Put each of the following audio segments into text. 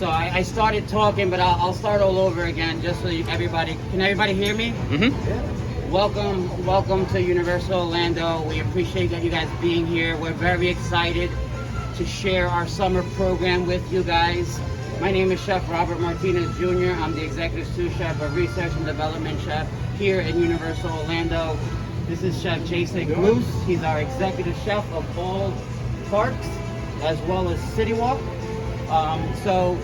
So I started talking, but I'll start all over again just so everybody, can everybody hear me? Mm-hmm. Welcome to Universal Orlando. We appreciate that you guys being here. We're very excited to share our summer program with you guys. My name is Chef Robert Martinez Jr. I'm the Executive Sous Chef of Research and Development Chef here in Universal Orlando. This is Chef Jason Bruce. He's our Executive Chef of all parks as well as City Walk. So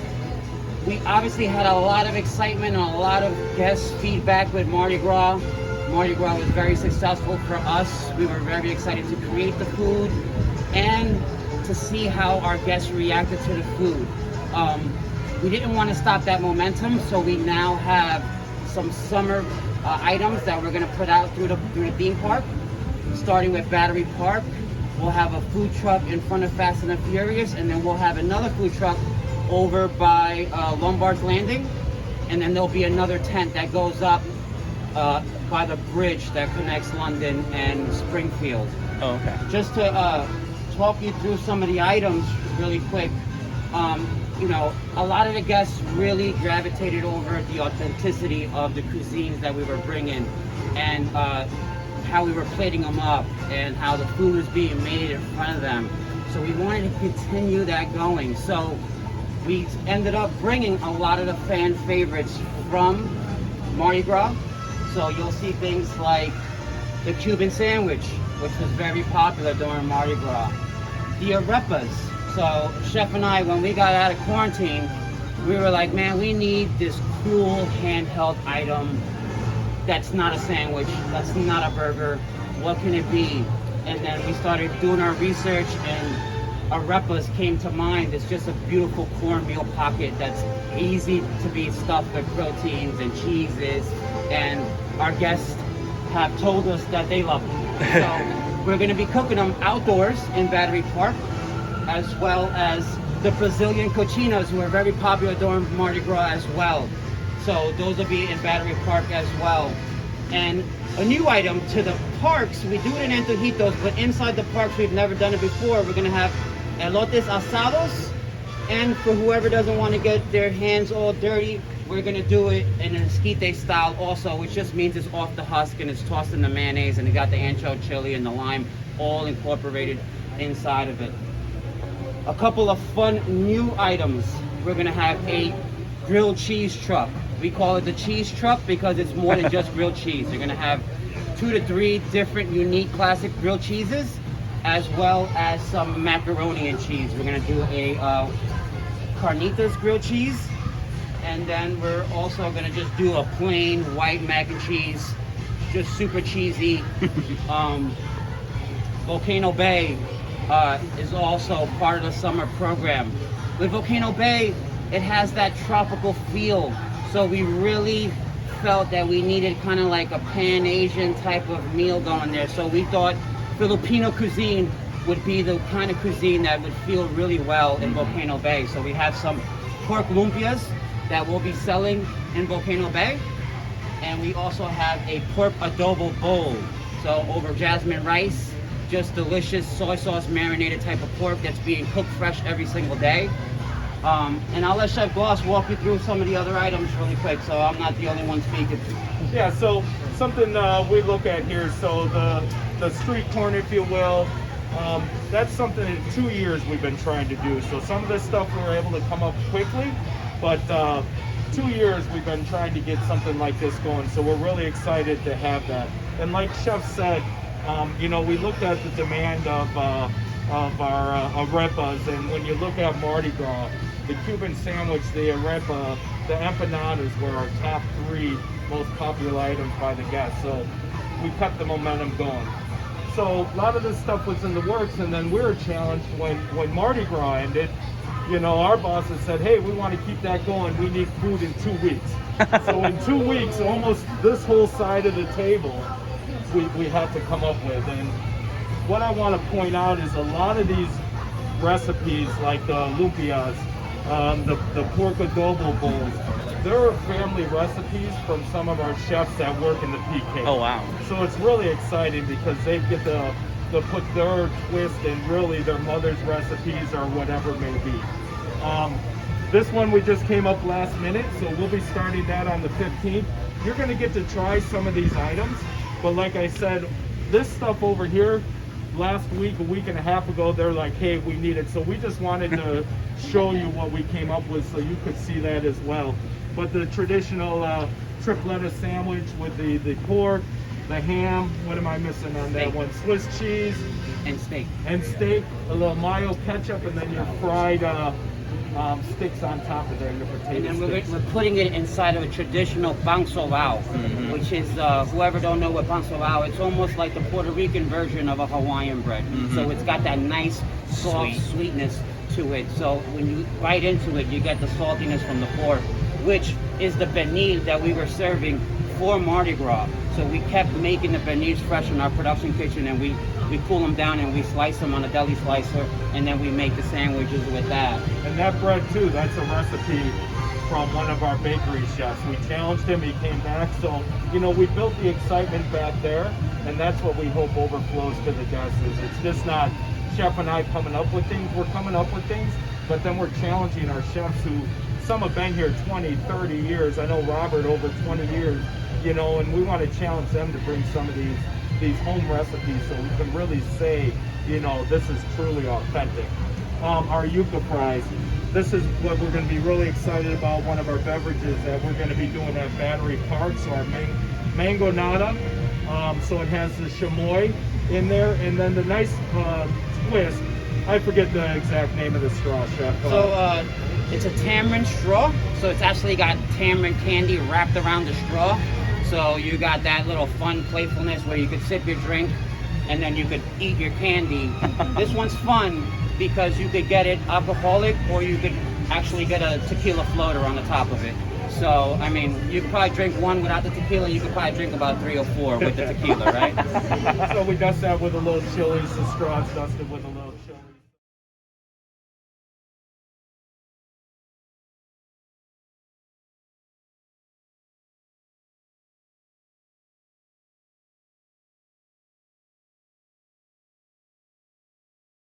we obviously had a lot of excitement and a lot of guest feedback with Mardi Gras. Mardi Gras was very successful for us. We were very excited to create the food and to see how our guests reacted to the food. We didn't want to stop that momentum, so we now have some summer items that we're going to put out through the theme park. Starting with Battery Park, we'll have a food truck in front of Fast and the Furious, and then we'll have another food truck over by Lombard's Landing, and then there'll be another tent that goes up by the bridge that connects London and Springfield. Oh, okay. Just to talk you through some of the items really quick. You know, a lot of the guests really gravitated over the authenticity of the cuisines that we were bringing and how we were plating them up and how the food was being made in front of them. So we wanted to continue that going. So we ended up bringing a lot of the fan favorites from Mardi Gras. So you'll see things like the Cuban sandwich, which was very popular during Mardi Gras. The arepas. So Chef and I, when we got out of quarantine, we were like, man, we need this cool handheld item that's not a sandwich, that's not a burger. What can it be? And then we started doing our research, and arepas came to mind. It's just a beautiful cornmeal pocket that's easy to be stuffed with proteins and cheeses, and our guests have told us that they love them. So we're going to be cooking them outdoors in Battery Park, as well as the Brazilian cochinas, who are very popular during Mardi Gras as well. So those will be in Battery Park as well. And a new item to the parks, we do it in Antojitos, but inside the parks we've never done it before. We're gonna have Elotes asados, and for whoever doesn't want to get their hands all dirty, we're gonna do it in an esquite style also, which just means it's off the husk and it's tossed in the mayonnaise, and it got the ancho chili and the lime all incorporated inside of it. A couple of fun new items. We're gonna have a grilled cheese truck. We call it the cheese truck because it's more than just grilled cheese. You're gonna have 2 to 3 different unique classic grilled cheeses, as well as some macaroni and cheese. We're gonna do a carnitas grilled cheese, and then we're also gonna just do a plain white mac and cheese, just super cheesy. Volcano Bay is also part of the summer program. With Volcano Bay, it has that tropical feel, so we really felt that we needed kind of like a Pan-Asian type of meal going there. So we thought Filipino cuisine would be the kind of cuisine that would feel really well in Volcano Bay. So we have some pork lumpias that we'll be selling in Volcano Bay, and we also have a pork adobo bowl. So over jasmine rice, just delicious soy sauce marinated type of pork that's being cooked fresh every single day. And I'll let Chef Gloss walk you through some of the other items really quick, so I'm not the only one speaking. Yeah, so something we look at here, so the street corn, if you will, that's something in 2 years we've been trying to do. So some of this stuff we were able to come up quickly, but 2 years we've been trying to get something like this going. So we're really excited to have that. And like Chef said, you know, we looked at the demand of our arepas, and when you look at Mardi Gras, the Cuban sandwich, the arepa, the empanadas were our top 3 most popular items by the guests. So we kept the momentum going. So a lot of this stuff was in the works, and then we were challenged when Mardi Gras ended. You know, our bosses said, hey, we want to keep that going. We need food in 2 weeks. So in 2 weeks, almost this whole side of the table, we had to come up with. And what I want to point out is a lot of these recipes, like the lumpias, the pork adobo bowls, they're family recipes from some of our chefs that work in the PK. Oh, wow. So it's really exciting because they get to put their twist in really their mother's recipes or whatever it may be. This one we just came up last minute, so we'll be starting that on the 15th. You're gonna get to try some of these items, but like I said, this stuff over here, last week, a week and a half ago, they're like, hey, we need it. So we just wanted to show you what we came up with so you could see that as well. But the traditional tripletta sandwich with the pork, the ham, what am I missing on that one? Swiss cheese. And steak. And steak, a little mayo ketchup, and then your fried sticks on top of there, your potato And then sticks. we're putting it inside of a traditional bang lao, which is, whoever don't know what bang lao, it's almost like the Puerto Rican version of a Hawaiian bread. So it's got that nice, soft sweetness to it. So when you bite into it, you get the saltiness from the pork, which is the pernil that we were serving for Mardi Gras. So we kept making the pernils fresh in our production kitchen, and we cool them down and we slice them on a deli slicer, and then we make the sandwiches with that. And that bread too, that's a recipe from one of our bakery chefs. We challenged him, he came back. So, you know, we built the excitement back there, and that's what we hope overflows to the guests. It's just not Chef and I coming up with things, we're coming up with things, but then we're challenging our chefs who, some have been here 20, 30 years. I know Robert over 20 years, you know, and we want to challenge them to bring some of these home recipes so we can really say, you know, this is truly authentic. Our yuca fries, this is what we're going to be really excited about, one of our beverages that we're going to be doing at Battery Park. So our Mangonada, so it has the chamoy in there, and then the nice twist, I forget the exact name of the straw, Chef. So it's a tamarind straw, so it's actually got tamarind candy wrapped around the straw. So you got that little fun playfulness where you could sip your drink and then you could eat your candy. This one's fun because you could get it alcoholic, or you could actually get a tequila floater on the top of it. So, I mean, you could probably drink one without the tequila, you could probably drink about 3 or 4 with the tequila, right? So we dust that with a little chili, the straw's dusted with a little chili.